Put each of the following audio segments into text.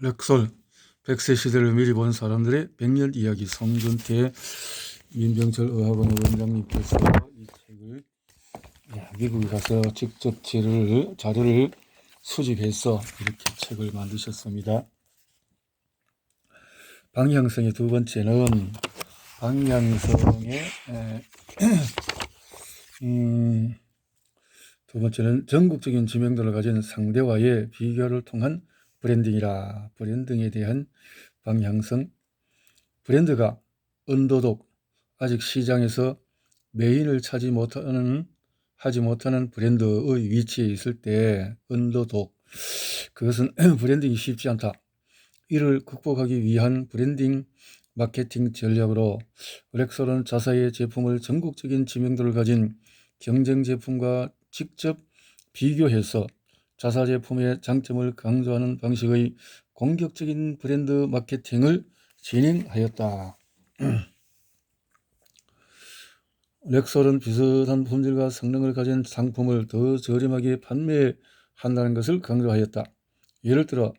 렉솔 100세 시대를 미리 본 사람들의 100년 이야기. 송준태 민병철 의학원 원장님께서 이 책을 미국에 가서 직접 자료를 수집해서 이렇게 책을 만드셨습니다. 방향성의 두 번째는 두 번째는 전국적인知名도를 가진 상대와의 비교를 통한 브랜딩이라. 브랜딩에 대한 방향성. 브랜드가 언더독, 아직 시장에서 메인을 하지 못하는 브랜드의 위치에 있을 때 언더독, 그것은 브랜딩이 쉽지 않다. 이를 극복하기 위한 브랜딩 마케팅 전략으로 렉솔은 자사의 제품을 전국적인知名도를 가진 경쟁 제품과 직접 비교해서 자사 제품의 장점을 강조하는 방식의 공격적인 브랜드 마케팅을 진행하였다. 렉솔은 비슷한 품질과 성능을 가진 상품을 더 저렴하게 판매한다는 것을 강조하였다. 예를 들어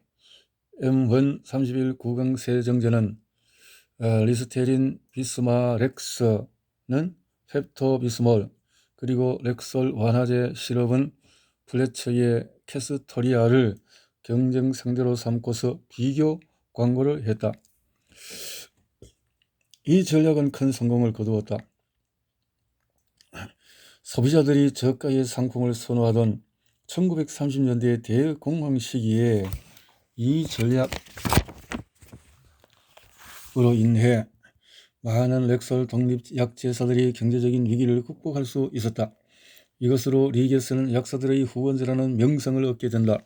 M1 31 구강 세정제는 리스테린 비스마렉스는 펩토비스몰, 그리고 렉솔 완화제 시럽은 플래처의 캐스토리아를 경쟁 상대로 삼고서 비교 광고를 했다. 이 전략은 큰 성공을 거두었다. 소비자들이 저가의 상품을 선호하던 1930년대 대공황 시기에 이 전략으로 인해 많은 렉솔 독립약제사들이 경제적인 위기를 극복할 수 있었다. 이것으로 리게스는 약사들의 후원자라는 명성을 얻게 된다.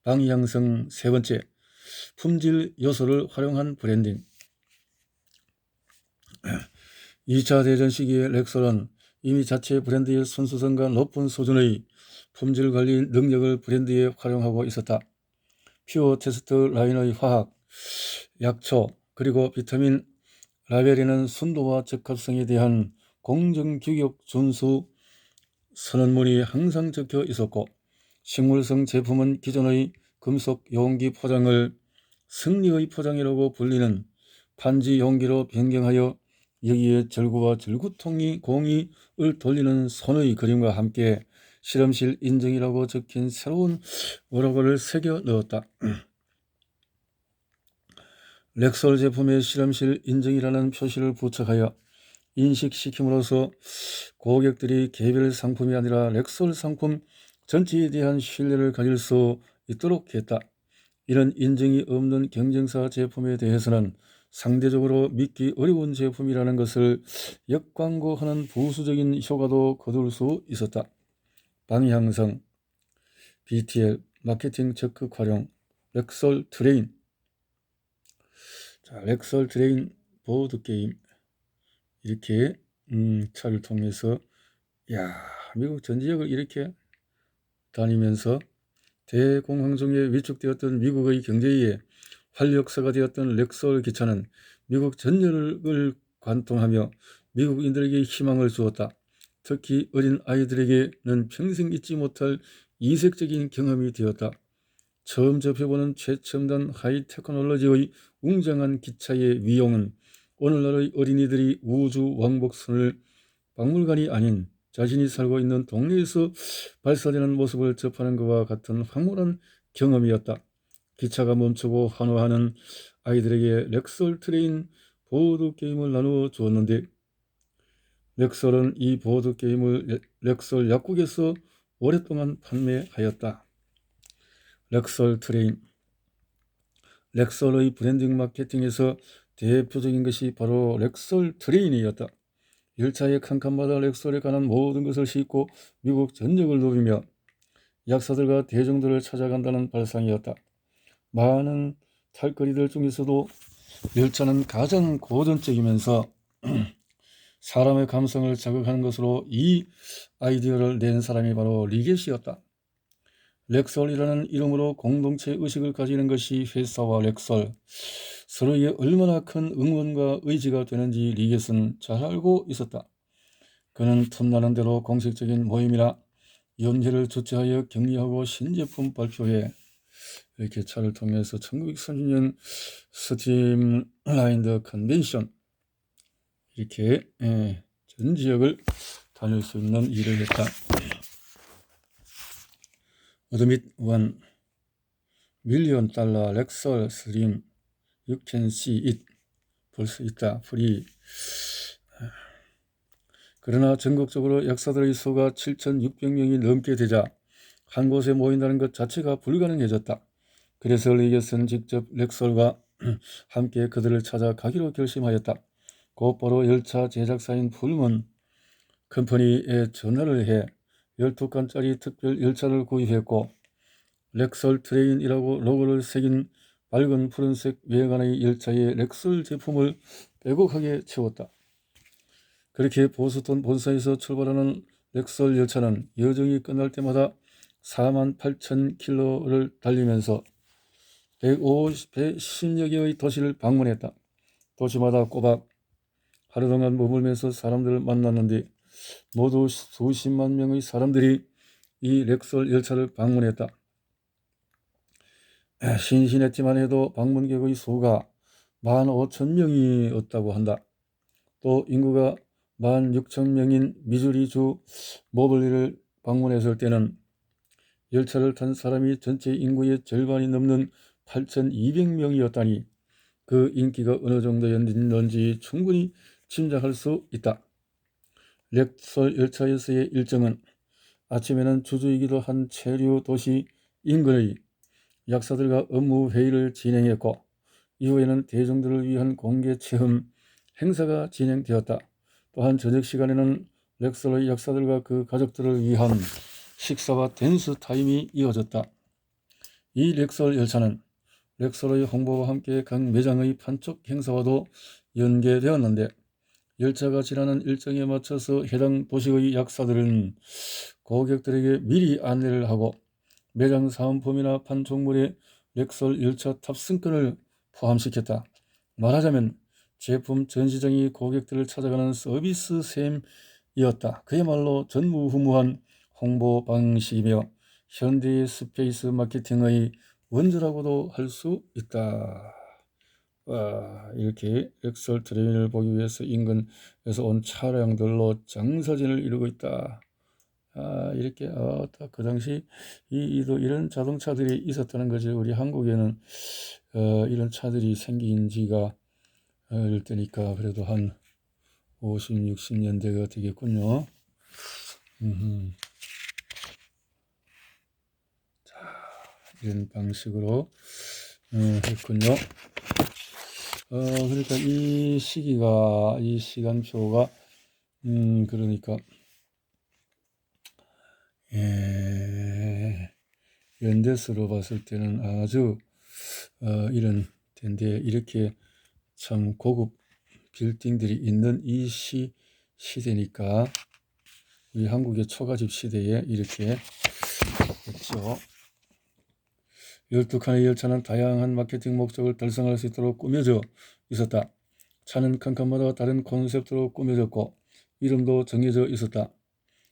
방향성 세 번째, 품질 요소를 활용한 브랜딩. 2차 대전 시기에 렉솔은 이미 자체 브랜드의 순수성과 높은 수준의 품질 관리 능력을 브랜드에 활용하고 있었다. 퓨어 테스트 라인의 화학, 약초, 그리고 비타민 라벨에는 순도와 적합성에 대한 공정규격 준수 선언문이 항상 적혀 있었고, 식물성 제품은 기존의 금속 용기 포장을 승리의 포장이라고 불리는 판지 용기로 변경하여 여기에 절구와 절구통이 공이을 돌리는 손의 그림과 함께 실험실 인증이라고 적힌 새로운 로고를 새겨 넣었다. 렉솔 제품에 실험실 인증이라는 표시를 부착하여 인식시킴으로써 고객들이 개별 상품이 아니라 렉솔 상품 전체에 대한 신뢰를 가질 수 있도록 했다. 이런 인증이 없는 경쟁사 제품에 대해서는 상대적으로 믿기 어려운 제품이라는 것을 역광고하는 부수적인 효과도 거둘 수 있었다. 방향성, BTL, 마케팅 적극 활용, 렉솔 트레인. 렉솔 트레인 보드게임. 이렇게 차를 통해서 미국 전 지역을 이렇게 다니면서 대공황 중에 위축되었던 미국의 경제의 활력소가 되었던 렉솔 기차는 미국 전역을 관통하며 미국인들에게 희망을 주었다. 특히 어린 아이들에게는 평생 잊지 못할 이색적인 경험이 되었다. 처음 접해보는 최첨단 하이테크놀로지의 웅장한 기차의 위용은 오늘날의 어린이들이 우주 왕복선을 박물관이 아닌 자신이 살고 있는 동네에서 발사되는 모습을 접하는 것과 같은 황홀한 경험이었다. 기차가 멈추고 환호하는 아이들에게 렉솔 트레인 보드게임을 나누어 주었는데, 렉솔은 이 보드게임을 렉솔 약국에서 오랫동안 판매하였다. 렉솔 트레인. 렉솔의 브랜딩 마케팅에서 대표적인 것이 바로 렉솔 트레인이었다. 열차의 칸칸마다 렉솔에 관한 모든 것을 싣고 미국 전역을 누비며 약사들과 대중들을 찾아간다는 발상이었다. 많은 탈거리들 중에서도 열차는 가장 고전적이면서 사람의 감성을 자극하는 것으로 이 아이디어를 낸 사람이 바로 리겟이었다. 렉솔이라는 이름으로 공동체 의식을 가지는 것이 회사와 렉솔 서로에게 얼마나 큰 응원과 의지가 되는지 리겟은 잘 알고 있었다. 그는 틈나는 대로 공식적인 모임이나 연회를 주최하여 격려하고 신제품 발표회, 이렇게 차를 통해서 1930년 스트림라인드 컨벤션 이렇게 전 지역을 다닐 수 있는 일을 했다. 어드밋 1 밀리언 달러 렉설 스트림 You can see it 볼 수 있다. 프리. 그러나 전국적으로 약사들의 수가 7,600명이 넘게 되자 한 곳에 모인다는 것 자체가 불가능해졌다. 그래서 리get은 직접 렉설과 함께 그들을 찾아가기로 결심하였다. 곧바로 열차 제작사인 풀먼 컴퍼니에 전화를 해 12칸짜리 특별 열차를 구입했고 렉설 트레인이라고 로고를 새긴 밝은 푸른색 외관의 열차에 렉설 제품을 빼곡하게 채웠다. 그렇게 보스턴 본사에서 출발하는 렉설 열차는 여정이 끝날 때마다 48,000km를 달리면서 110여 개의 도시를 방문했다. 도시마다 꼬박 하루 동안 머물면서 사람들을 만났는데 모두 수십만 명의 사람들이 이 렉설 열차를 방문했다. 신신했지만 해도 방문객의 수가 15,000명이었다고 한다. 또 인구가 16,000명인 미주리주 모블리를 방문했을 때는 열차를 탄 사람이 전체 인구의 절반이 넘는 8,200명이었다니 그 인기가 어느 정도였는지 충분히 짐작할 수 있다. 렉설 열차에서의 일정은 아침에는 주주이기도 한 체류 도시 인근의 약사들과 업무 회의를 진행했고 이후에는 대중들을 위한 공개 체험 행사가 진행되었다. 또한 저녁 시간에는 렉설의 약사들과 그 가족들을 위한 식사와 댄스 타임이 이어졌다. 이 렉설 열차는 렉설의 홍보와 함께 각 매장의 판촉 행사와도 연계되었는데 열차가 지나는 일정에 맞춰서 해당 도시의 약사들은 고객들에게 미리 안내를 하고 매장 사은품이나 판촉물에 렉설 열차 탑승권을 포함시켰다. 말하자면 제품 전시장이 고객들을 찾아가는 서비스 셈이었다. 그야말로 전무후무한 홍보 방식이며 현대의 스페이스 마케팅의 원조라고도 할 수 있다. 이렇게 렉설 트레인을 보기 위해서 인근에서 온 차량들로 장사진을 이루고 있다. 이렇게 딱 그 당시 이런 자동차들이 있었다는 거죠. 우리 한국에는 이런 차들이 생긴 지가 이럴 때니까 그래도 한 50, 60년대가 되겠군요. 자, 이런 방식으로 했군요. 그러니까 이 시기가, 이 시간표가, 그러니까, 연대수로 봤을 때는 아주, 이런 텐데, 이렇게 참 고급 빌딩들이 있는 이 시대니까, 우리 한국의 초가집 시대에 이렇게 했죠. 12칸의 열차는 다양한 마케팅 목적을 달성할 수 있도록 꾸며져 있었다. 차는 칸칸마다 다른 콘셉트로 꾸며졌고 이름도 정해져 있었다.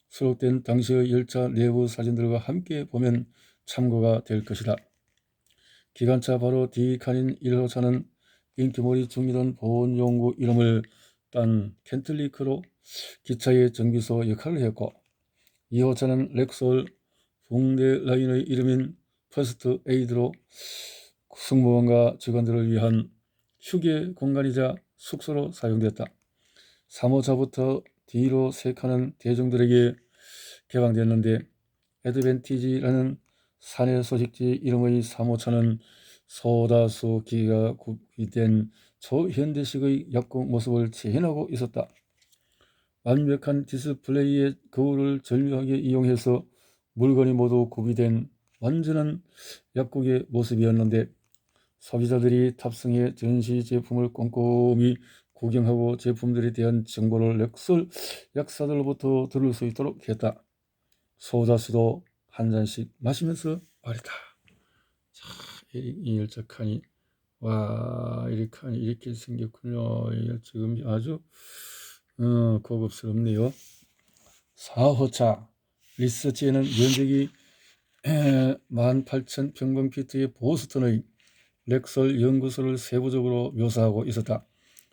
수록된 당시의 열차 내부 사진들과 함께 보면 참고가 될 것이다. 기관차 바로 D칸인 1호차는 인기몰이 중이던 보온용구 이름을 딴 켄틀리크로 기차의 정비소 역할을 했고 2호차는 렉솔 붕대 라인의 이름인 퍼스트 에이드로 승무원과 직원들을 위한 휴게 공간이자 숙소로 사용됐다. 3호차부터 D로 3칸은 대중들에게 개방됐는데 애드밴티지라는 사내 소식지 이름의 3호차는 소다수 기기가 구비된 초현대식의 약국 모습을 재현하고 있었다. 완벽한 디스플레이의 거울을 절묘하게 이용해서 물건이 모두 구비된 완전한 약국의 모습이었는데 소비자들이 탑승해 전시 제품을 꼼꼼히 구경하고 제품들에 대한 정보를 렉설 약사들로부터 들을 수 있도록 했다. 소다수도 한 잔씩 마시면서 말이다. 자, 이 열차 칸이 이렇게 생겼군요. 지금 아주 고급스럽네요. 4호차 리서치에는 면적이 18,000평방피트의 보스턴의 렉설 연구소를 세부적으로 묘사하고 있었다.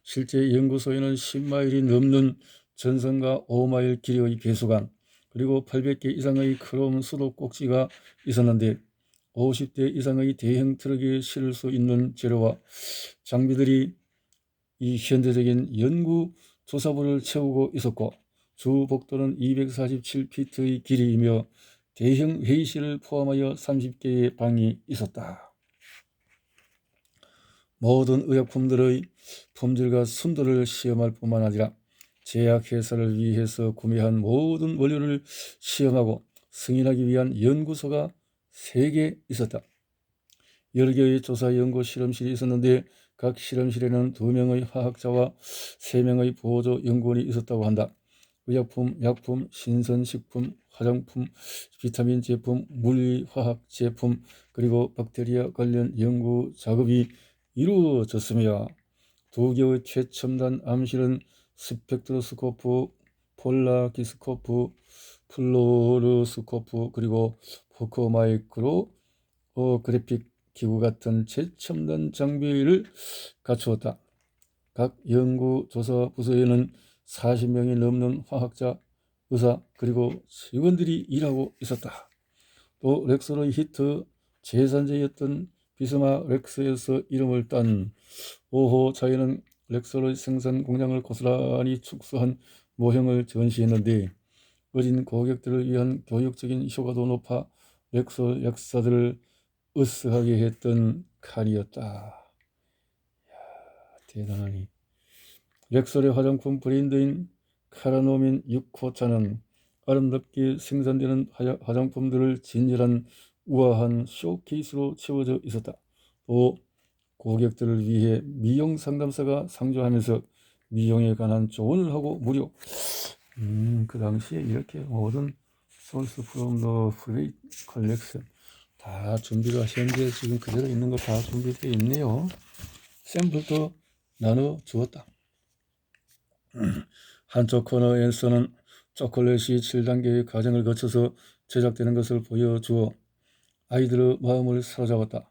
실제 연구소에는 10마일이 넘는 전선과 5마일 길이의 배수관, 그리고 800개 이상의 크롬 수도 꼭지가 있었는데 50대 이상의 대형 트럭에 실을 수 있는 재료와 장비들이 이 현대적인 연구 조사부를 채우고 있었고, 주 복도는 247피트의 길이이며 대형 회의실을 포함하여 30개의 방이 있었다. 모든 의약품들의 품질과 순도를 시험할 뿐만 아니라 제약회사를 위해서 구매한 모든 원료를 시험하고 승인하기 위한 연구소가 3개 있었다. 여러 개의 조사 연구 실험실이 있었는데 각 실험실에는 2명의 화학자와 3명의 보조 연구원이 있었다고 한다. 의약품, 약품, 신선식품, 화장품, 비타민 제품, 물리화학 제품, 그리고 박테리아 관련 연구 작업이 이루어졌으며 2개의 최첨단 암실은 스펙트로스코프, 폴라기스코프, 플로로스코프, 그리고 포커마이크로 그래픽 기구 같은 최첨단 장비를 갖추었다. 각 연구조사 부서에는 40명이 넘는 화학자, 의사, 그리고 직원들이 일하고 있었다. 또 렉설의 히트 제산제였던 비스마 렉스에서 이름을 딴 5호 차이는 렉설의 생산 공장을 고스란히 축소한 모형을 전시했는데 어린 고객들을 위한 교육적인 효과도 높아 렉설 약사들을 으스하게 했던 칼이었다. 대단하니. 렉설의 화장품 브랜드인 카라노민 6호차는 아름답게 생산되는 화장품들을 진열한 우아한 쇼케이스로 채워져 있었다. 또 고객들을 위해 미용 상담사가 상주하면서 미용에 관한 조언을 하고 무료. 그 당시에 이렇게 모든 소스 프롬 더 프레이 컬렉션 다 준비가 현재 지금 그대로 있는 거 다 준비되어 있네요. 샘플도 나눠 주었다. 한쪽 코너에서는 초콜릿이 7단계의 과정을 거쳐서 제작되는 것을 보여주어 아이들의 마음을 사로잡았다.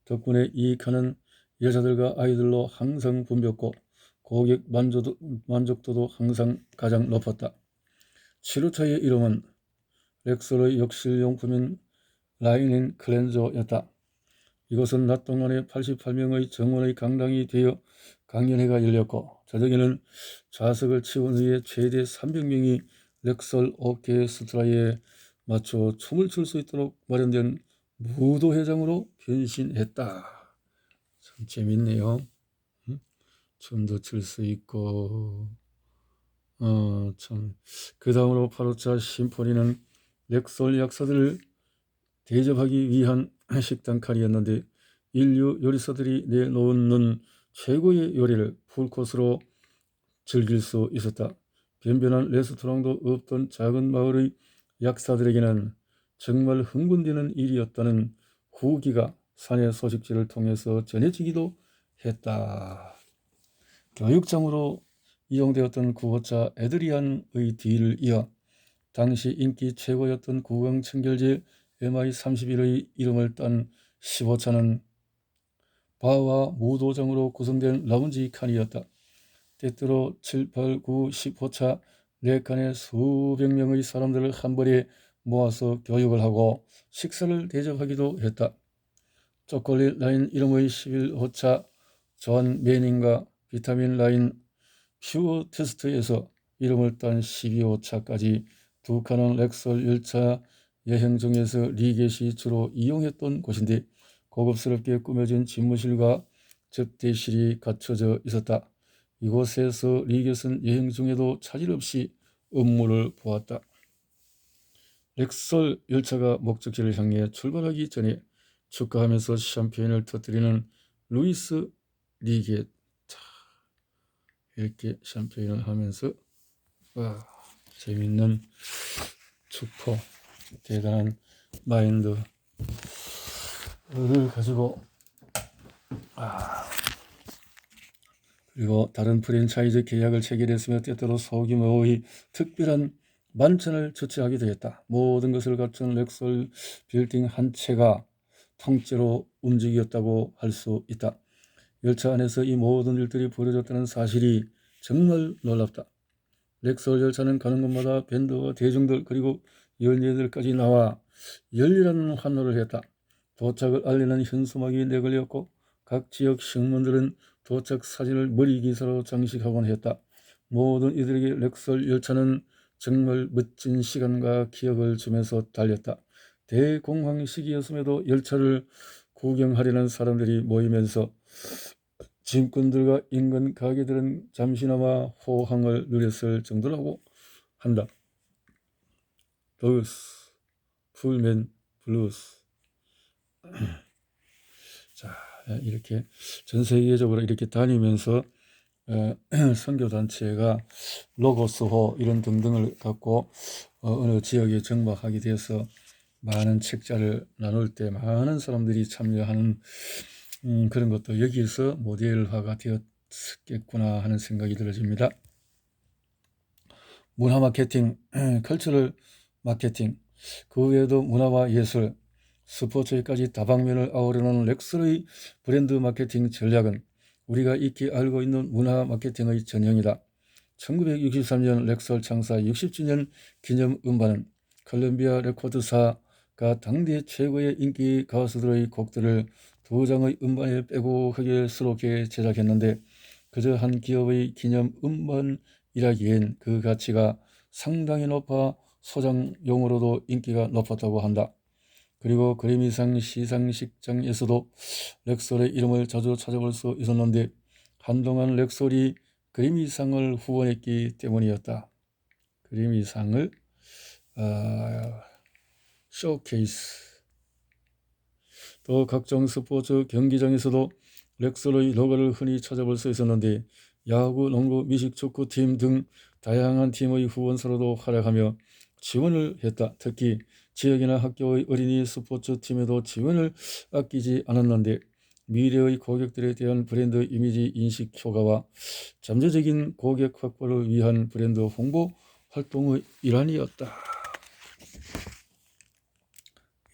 덕분에 이 칸은 여자들과 아이들로 항상 붐볐고 고객 만족도도 항상 가장 높았다. 7호차의 이름은 렉설의 욕실용품인 라인인 클렌저였다. 이곳은 낮 동안에 88명의 정원의 강당이 되어 강연회가 열렸고 저녁에는 좌석을 치운 후에 최대 300명이 렉설 오케스트라에 맞춰 춤을 출 수 있도록 마련된 무도회장으로 변신했다. 참 재밌네요. 춤도 출 수 있고 참. 그 다음으로 8호차 심포니는 렉설 약사들을 대접하기 위한 식당 칸이었는데 인류 요리사들이 내놓는 최고의 요리를 풀코스로 즐길 수 있었다. 변변한 레스토랑도 없던 작은 마을의 약사들에게는 정말 흥분되는 일이었다는 후기가 사내 소식지를 통해서 전해지기도 했다. 교육장으로 이용되었던 9호차 에드리안의 뒤를 이어 당시 인기 최고였던 구강청결제 MI31의 이름을 딴 15차는 바와 무도장으로 구성된 라운지 칸이었다. 때때로 7, 8, 9, 10호차 4칸에 수백 명의 사람들을 한 번에 모아서 교육을 하고 식사를 대접하기도 했다. 초콜릿 라인 이름의 11호차 존 매닝과 비타민 라인 퓨어 테스트에서 이름을 딴 12호차까지 2칸은 렉설 열차 여행 중에서 리겟이 주로 이용했던 곳인데 고급스럽게 꾸며진 집무실과 접대실이 갖춰져 있었다. 이곳에서 리겟은 여행 중에도 차질 없이 업무를 보았다. 렉설 열차가 목적지를 향해 출발하기 전에 축하하면서 샴페인을 터뜨리는 루이스 리겟. 이렇게 샴페인을 하면서 재밌는 축포, 대단한 마인드를 가지고 그리고 다른 프랜차이즈 계약을 체결했으며 때때로 소규모의 특별한 만천을 주최하게 되었다. 모든 것을 갖춘 렉설 빌딩 한 채가 통째로 움직였다고 할 수 있다. 열차 안에서 이 모든 일들이 벌어졌다는 사실이 정말 놀랍다. 렉설 열차는 가는 곳마다 밴드와 대중들 그리고 연예인들까지 나와 열렬한 환호를 했다. 도착을 알리는 현수막이 내걸렸고 각 지역 신문들은 도착 사진을 머리 기사로 장식하곤 했다. 모든 이들에게 렉설 열차는 정말 멋진 시간과 기억을 주면서 달렸다. 대공황 시기였음에도 열차를 구경하려는 사람들이 모이면서 짐꾼들과 인근 가게들은 잠시나마 호황을 누렸을 정도라고 한다. 블루스, 풀맨 블루스. 자, 이렇게 전 세계적으로 이렇게 다니면서 선교단체가 로고스호 이런 등등을 갖고 어느 지역에 정박하게 되어서 많은 책자를 나눌 때 많은 사람들이 참여하는 그런 것도 여기에서 모델화가 되었겠구나 하는 생각이 들어집니다. 문화 마케팅, 컬처럴 마케팅, 그 외에도 문화와 예술, 스포츠에까지 다방면을 아우르는 렉설의 브랜드 마케팅 전략은 우리가 익히 알고 있는 문화 마케팅의 전형이다. 1963년 렉설 창사 60주년 기념 음반은 컬럼비아 레코드사가 당대 최고의 인기 가수들의 곡들을 2장의 음반에 빼곡하게 수록해 제작했는데 그저 한 기업의 기념 음반이라기엔 그 가치가 상당히 높아 소장용으로도 인기가 높았다고 한다. 그리고 그래미상 시상식장에서도 렉설의 이름을 자주 찾아볼 수 있었는데 한동안 렉설이 그래미상을 후원했기 때문이었다. 그래미상을 쇼케이스. 또 각종 스포츠 경기장에서도 렉설의 로고를 흔히 찾아볼 수 있었는데 야구, 농구, 미식, 축구팀 등 다양한 팀의 후원사로도 활약하며 지원을 했다. 특히 지역이나 학교의 어린이 스포츠팀에도 지원을 아끼지 않았는데 미래의 고객들에 대한 브랜드 이미지 인식 효과와 잠재적인 고객 확보를 위한 브랜드 홍보 활동의 일환이었다.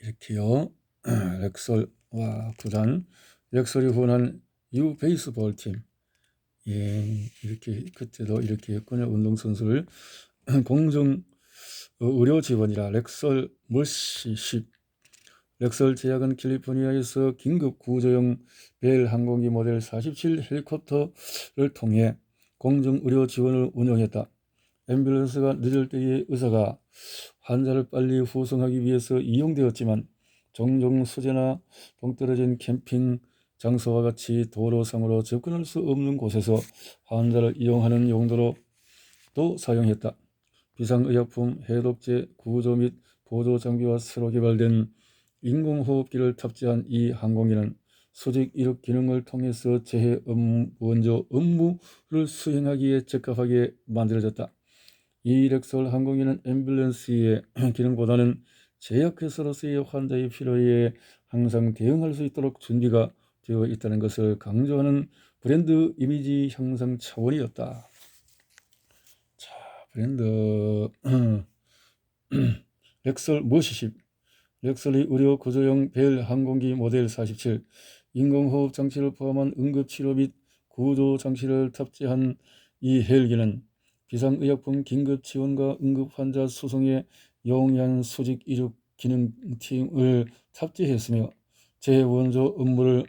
이렇게요. 렉설과 구단, 렉설이 후원한 U 베이스볼 팀. 예, 이렇게 그때도 이렇게 했군요. 운동선수를 공중 의료 지원이라 렉설 머시십. 렉설 제약은 캘리포니아에서 긴급 구조용 벨 항공기 모델 47 헬리콥터를 통해 공중 의료 지원을 운영했다. 앰뷸런스가 늦을 때의 의사가 환자를 빨리 후송하기 위해서 이용되었지만 종종 수제나 동떨어진 캠핑 장소와 같이 도로상으로 접근할 수 없는 곳에서 환자를 이용하는 용도로 또 사용했다. 비상의약품, 해독제, 구조 및 보조 장비와 새로 개발된 인공호흡기를 탑재한 이 항공기는 수직 이륙 기능을 통해서 재해 원조 업무를 수행하기에 적합하게 만들어졌다. 이 렉설 항공기는 앰뷸런스의 기능보다는 제약회사로서의 환자의 필요에 항상 대응할 수 있도록 준비가 되어 있다는 것을 강조하는 브랜드 이미지 향상 차원이었다. 자, 브랜드 렉설 머시십. 렉설의 의료 구조용 벨 항공기 모델 47, 인공호흡 장치를 포함한 응급치료 및 구조 장치를 탑재한 이 헬기는 비상의약품 긴급 지원과 응급환자 수송에 용이한 수직 이륙 기능팀을 탑재했으며 재원조 업무를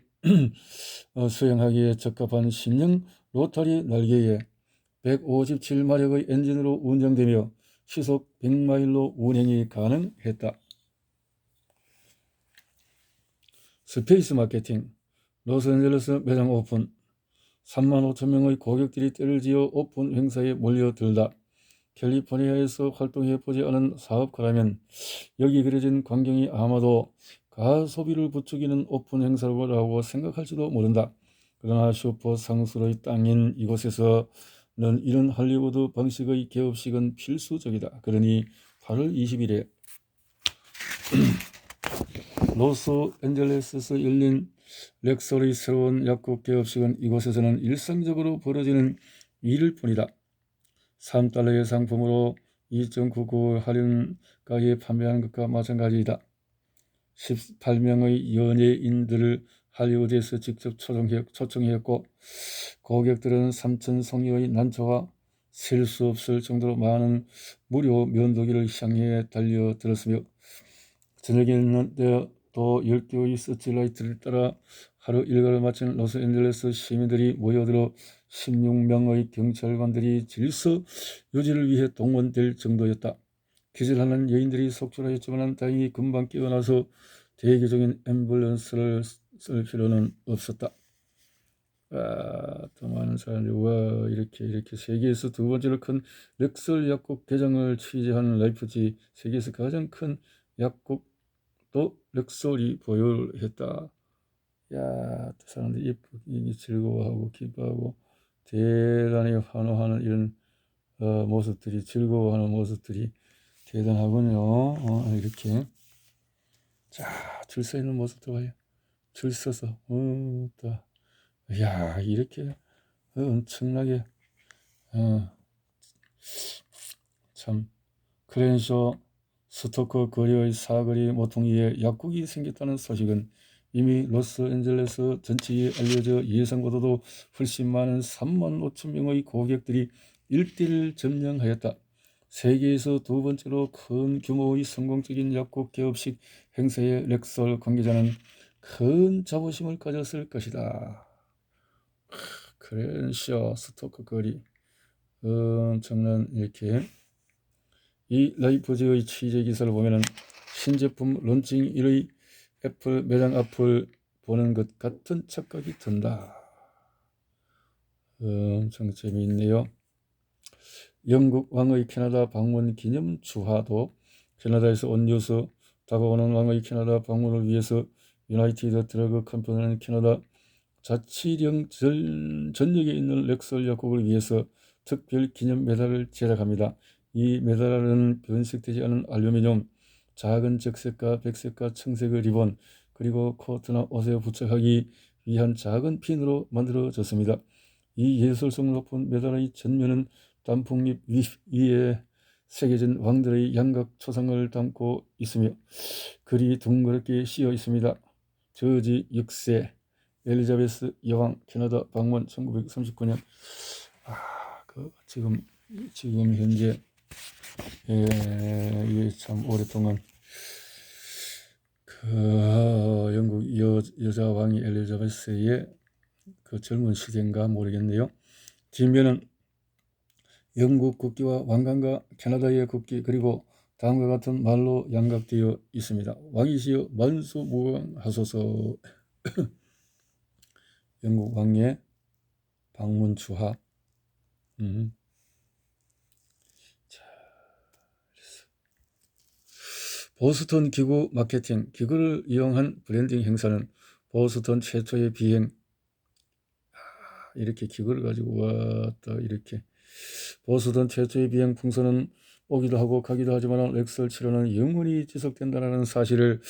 수행하기에 적합한 신형 로터리 날개에 157마력의 엔진으로 운영되며 시속 100마일로 운행이 가능했다. 스페이스 마케팅. 로스앤젤레스 매장 오픈. 35,000명의 고객들이 때를 지어 오픈 행사에 몰려들다. 캘리포니아에서 활동해보지 않은 사업가라면 여기 그려진 광경이 아마도 가소비를 부추기는 오픈 행사라고 생각할지도 모른다. 그러나 슈퍼 상술의 땅인 이곳에서는 이런 할리우드 방식의 개업식은 필수적이다. 그러니 8월 20일에 로스앤젤레스에서 열린 렉설의 새로운 약국 개업식은 이곳에서는 일상적으로 벌어지는 일일 뿐이다. $3의 상품으로 2.99 할인가에 판매하는 것과 마찬가지이다. 18명의 연예인들을 할리우드에서 직접 초청했고 고객들은 3천 송이의 난초와 셀 수 없을 정도로 많은 무료 면도기를 향해 달려들었으며 저녁에는 또 10개의 서치라이트를 따라 하루 일과를 마친 로스앤젤레스 시민들이 모여들어 16명의 경찰관들이 질서 유지를 위해 동원될 정도였다. 기절하는 여인들이 속출하였지만 다행히 금방 깨어나서 대기 중인 앰뷸런스를 쓸 필요는 없었다. 더 많은 사람들이 와 이렇게 세계에서 두 번째로 큰 렉설 약국 개장을 취재한 라이프지 세계에서 가장 큰 약국도 렉설이 보유했다. 야, 사람들이 예쁘게 즐거워하고 기뻐하고 대단히 환호하는 이런 모습들이 즐거워하는 모습들이 대단하군요. 이렇게 자, 줄 서 있는 모습도 봐요. 줄 서서 또 야, 이렇게 엄청나게 참 크렌쇼 스토커 거리의 사거리 모퉁이에 약국이 생겼다는 소식은 이미 로스앤젤레스 전체에 알려져 예상보다도 훨씬 많은 3만 5천 명의 고객들이 일대를 점령하였다. 세계에서 두 번째로 큰 규모의 성공적인 약국 개업식 행사에 렉설 관계자는 큰 자부심을 가졌을 것이다. 크렌쇼 스토커 거리 엄청난 이렇게 이 라이프지의 취재 기사를 보면은 신제품 론칭 1의 애플 매장 앞을 보는 것 같은 착각이 든다. 엄청 재미있네요. 영국 왕의 캐나다 방문 기념 주화도 캐나다에서 온 뉴스 다가오는 왕의 캐나다 방문을 위해서 유나이티드 드러그 컴퍼니는 캐나다 자치령 전역에 있는 렉설 약국을 위해서 특별 기념 메달을 제작합니다. 이 메달은 변색되지 않은 알루미늄, 작은 적색과 백색과 청색의 리본, 그리고 코트나 옷에 부착하기 위한 작은 핀으로 만들어졌습니다. 이 예술성 높은 메달의 전면은 단풍잎 위에 새겨진 왕들의 양각 초상을 담고 있으며 글이 둥그렇게 씌어 있습니다. 저지 6세 엘리자베스 여왕 캐나다 방문 1939년. 지금 현재 참 오랫동안 영국 여자 왕이 엘리자베스의 그 젊은 시대인가 모르겠네요. 뒷면은 영국 국기와 왕관과 캐나다의 국기 그리고 다음과 같은 말로 양각되어 있습니다. 왕이시여 만수무강하소서. 영국 왕의 방문 주화. 보스턴 기구 마케팅 기구를 이용한 브랜딩 행사는 보스턴 최초의 비행. 이렇게 기구를 가지고 왔다. 이렇게 보스턴 최초의 비행 풍선은 오기도 하고 가기도 하지만 렉설 치료는 영원히 지속된다는 사실을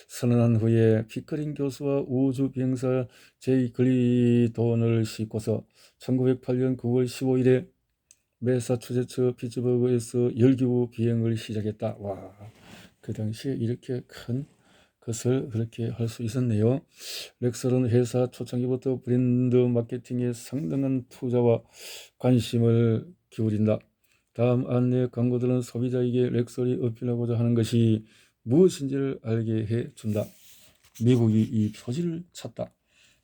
선언한 후에 피커링 교수와 우주 비행사 제이 글리돈을 싣고서 1908년 9월 15일에 매사추세츠 피츠버그에서 열기구 비행을 시작했다. 와, 그 당시에 이렇게 큰 것을 그렇게 할 수 있었네요. 렉설은 회사 초창기부터 브랜드 마케팅에 상당한 투자와 관심을 기울인다. 다음 안내 광고들은 소비자에게 렉설이 어필하고자 하는 것이 무엇인지를 알게 해준다. 미국이 이 표지를 찾다.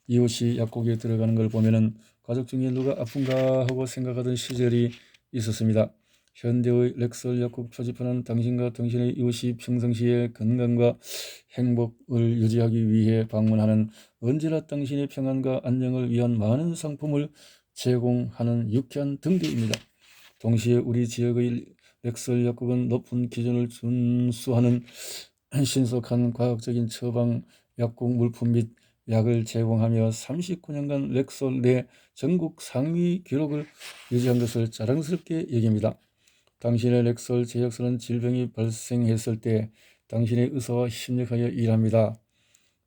이웃이 약국에 들어가는 걸 보면은 가족 중에 누가 아픈가 하고 생각하던 시절이 있었습니다. 현대의 렉설 약국 표지판은 당신과 당신의 이웃이 평상시에 건강과 행복을 유지하기 위해 방문하는 언제나 당신의 평안과 안녕을 위한 많은 상품을 제공하는 유쾌한 등대입니다. 동시에 우리 지역의 렉설 약국은 높은 기준을 준수하는 신속한 과학적인 처방 약국 물품 및 약을 제공하며 39년간 렉설 내 전국 상위 기록을 유지한 것을 자랑스럽게 여깁니다. 당신의 렉설 제약서는 질병이 발생했을 때 당신의 의사와 협력하여 일합니다.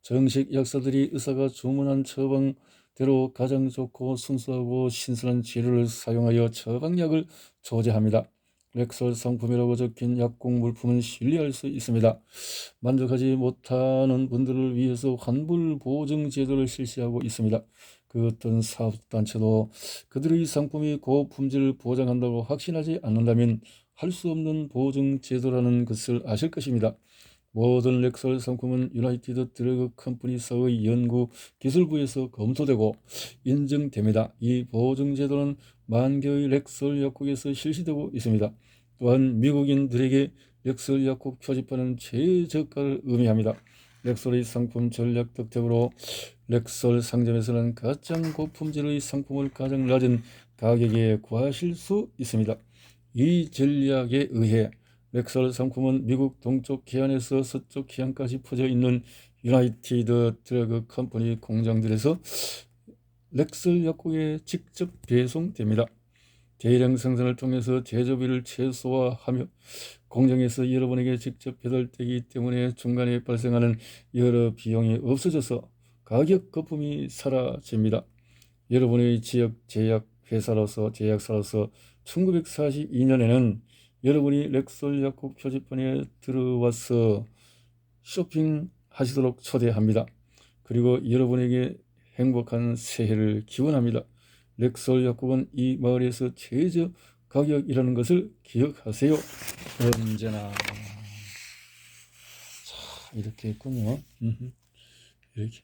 정식 약사들이 의사가 주문한 처방대로 가장 좋고 순수하고 신선한 재료를 사용하여 처방약을 조제합니다. 렉설 상품이라고 적힌 약국 물품은 신뢰할 수 있습니다. 만족하지 못하는 분들을 위해서 환불 보증 제도를 실시하고 있습니다. 그 어떤 사업단체도 그들의 상품이 고품질을 보장한다고 확신하지 않는다면 할 수 없는 보증 제도라는 것을 아실 것입니다. 모든 렉설 상품은 유나이티드 드러그 컴퍼니사의 연구 기술부에서 검토되고 인증됩니다. 이 보증 제도는 만 개의 렉설 약국에서 실시되고 있습니다. 또한 미국인들에게 렉설 약국 표지판은 최저가를 의미합니다. 렉설의 상품 전략 덕택으로 렉설 상점에서는 가장 고품질의 상품을 가장 낮은 가격에 구하실 수 있습니다. 이 전략에 의해 렉설 상품은 미국 동쪽 해안에서 서쪽 해안까지 퍼져 있는 유나이티드 드러그 컴퍼니 공장들에서 렉설 약국에 직접 배송됩니다. 대량 생산을 통해서 제조비를 최소화하며 공장에서 여러분에게 직접 배달되기 때문에 중간에 발생하는 여러 비용이 없어져서 가격 거품이 사라집니다. 여러분의 지역 제약사로서 1942년에는 여러분이 렉설 약국 표지판에 들어와서 쇼핑하시도록 초대합니다. 그리고 여러분에게 행복한 새해를 기원합니다. 렉설 약국은 이 마을에서 최저 가격이라는 것을 기억하세요. 언제나. 자, 이렇게 있군요. 이렇게.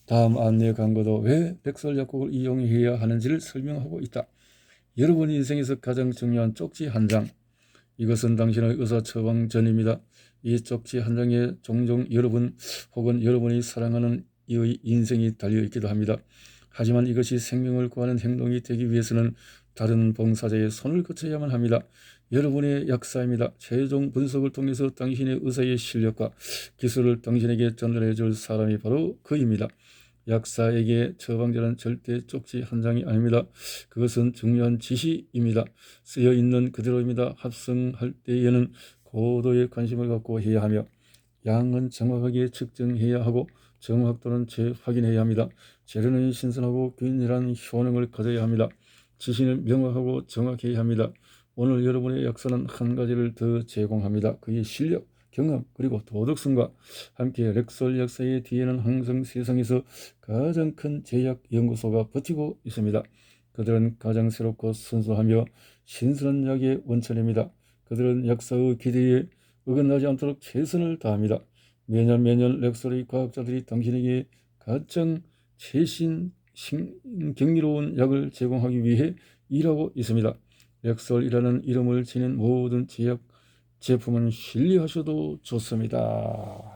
다음 안내 광고도 왜 렉설 약국을 이용해야 하는지를 설명하고 있다. 여러분 인생에서 가장 중요한 쪽지 한 장. 이것은 당신의 의사 처방 전입니다. 이 쪽지 한 장에 종종 여러분 혹은 여러분이 사랑하는 이의 인생이 달려있기도 합니다. 하지만 이것이 생명을 구하는 행동이 되기 위해서는 다른 봉사자의 손을 거쳐야만 합니다. 여러분의 약사입니다. 최종 분석을 통해서 당신의 의사의 실력과 기술을 당신에게 전달해 줄 사람이 바로 그입니다. 약사에게 처방전은 절대 쪽지 한 장이 아닙니다. 그것은 중요한 지시입니다. 쓰여 있는 그대로입니다. 합성할 때에는 고도의 관심을 갖고 해야 하며 양은 정확하게 측정해야 하고 정확도는 재확인해야 합니다. 재료는 신선하고 균일한 효능을 가져야 합니다. 지시는 명확하고 정확해야 합니다. 오늘 여러분의 약사는 한 가지를 더 제공합니다. 그의 실력, 경험 그리고 도덕성과 함께 렉설 약사의 뒤에는 항상 세상에서 가장 큰 제약 연구소가 버티고 있습니다. 그들은 가장 새롭고 순수하며 신선한 약의 원천입니다. 그들은 약사의 기대에 어긋나지 않도록 최선을 다합니다. 매년 렉설의 과학자들이 당신에게 가장 최신 경이로운 약을 제공하기 위해 일하고 있습니다. 렉설이라는 이름을 지닌 모든 제약 제품은 신뢰하셔도 좋습니다.